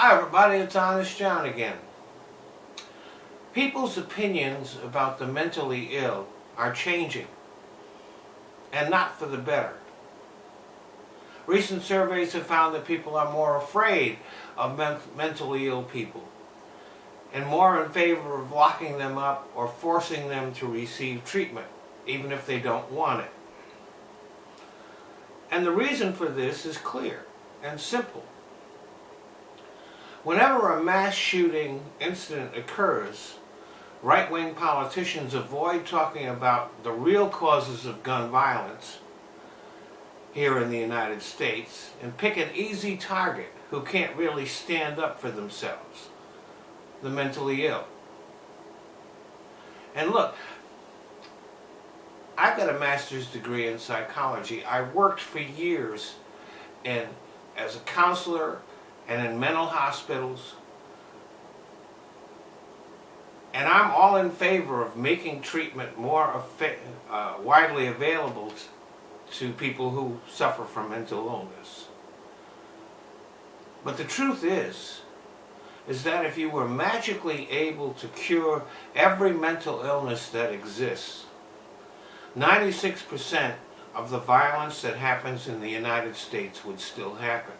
Hi everybody, it's Honest John again. People's opinions about the mentally ill are changing, and not for the better. Recent surveys have found that people are more afraid of mentally ill people, and more in favor of locking them up or forcing them to receive treatment, even if they don't want it. And the reason for this is clear and simple. Whenever a mass shooting incident occurs, right-wing politicians avoid talking about the real causes of gun violence here in the United States and pick an easy target who can't really stand up for themselves: the mentally ill. And look, I've got a master's degree in psychology. I worked for years as a counselor and in mental hospitals, and I'm all in favor of making treatment more widely available to people who suffer from mental illness. But the truth is that if you were magically able to cure every mental illness that exists, 96% of the violence that happens in the United States would still happen.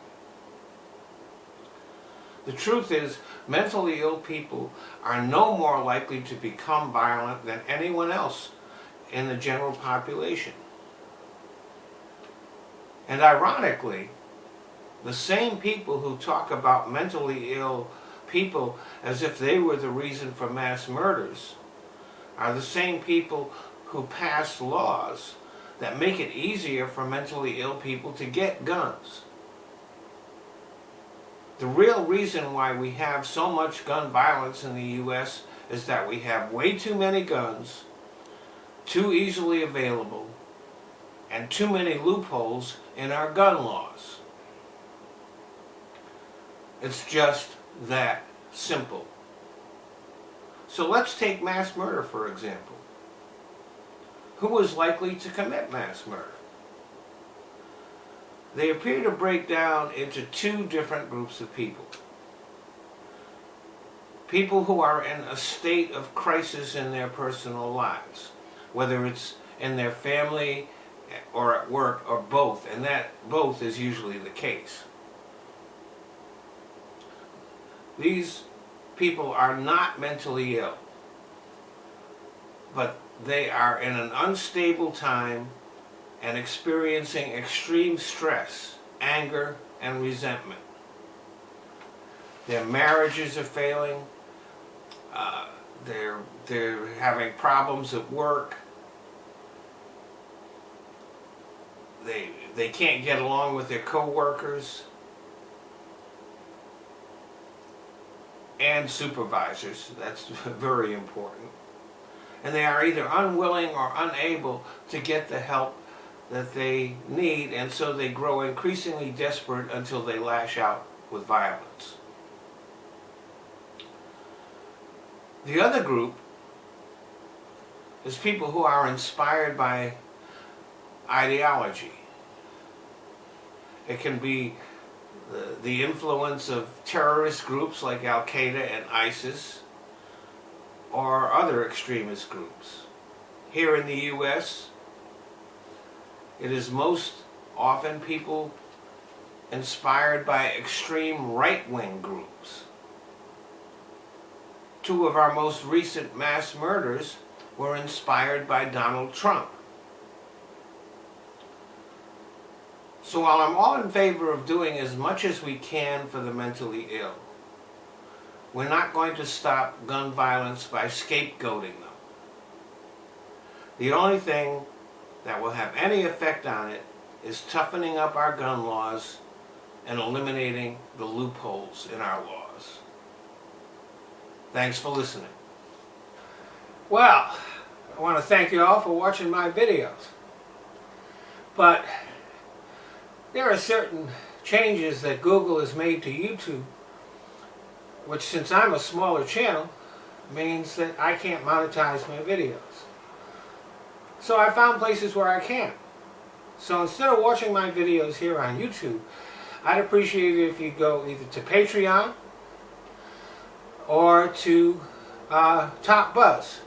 The truth is, mentally ill people are no more likely to become violent than anyone else in the general population. And ironically, the same people who talk about mentally ill people as if they were the reason for mass murders are the same people who pass laws that make it easier for mentally ill people to get guns. The real reason why we have so much gun violence in the U.S. is that we have way too many guns, too easily available, and too many loopholes in our gun laws. It's just that simple. So let's take mass murder, for example. Who is likely to commit mass murder? They appear to break down into two different groups of people. People who are in a state of crisis in their personal lives, whether it's in their family or at work or both, and that both is usually the case. These people are not mentally ill, but they are in an unstable time and experiencing extreme stress, anger, and resentment. Their marriages are failing, they're having problems at work, they can't get along with their co-workers and supervisors. That's very important. And they are either unwilling or unable to get the help that they need, and so they grow increasingly desperate until they lash out with violence. The other group is people who are inspired by ideology. It can be the influence of terrorist groups like Al-Qaeda and ISIS, or other extremist groups. Here in the U.S., it is most often people inspired by extreme right-wing groups. Two of our most recent mass murders were inspired by Donald Trump. So while I'm all in favor of doing as much as we can for the mentally ill, we're not going to stop gun violence by scapegoating them. The only thing that will have any effect on it is toughening up our gun laws and eliminating the loopholes in our laws. Thanks for listening. Well, I want to thank you all for watching my videos. But there are certain changes that Google has made to YouTube, which, since I'm a smaller channel, means that I can't monetize my videos. So I found places where I can. So instead of watching my videos here on YouTube, I'd appreciate it if you go either to Patreon or to Top Buzz.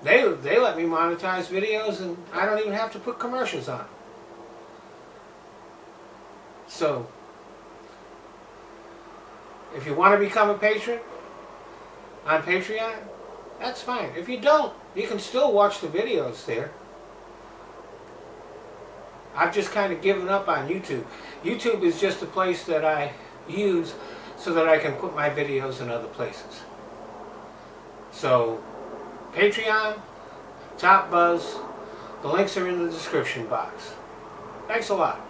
They let me monetize videos, and I don't even have to put commercials on. So, if you want to become a patron on Patreon, that's fine. If you don't, you can still watch the videos there. I've just kind of given up on YouTube. YouTube is just a place that I use so that I can put my videos in other places. So, Patreon, Top Buzz, the links are in the description box. Thanks a lot.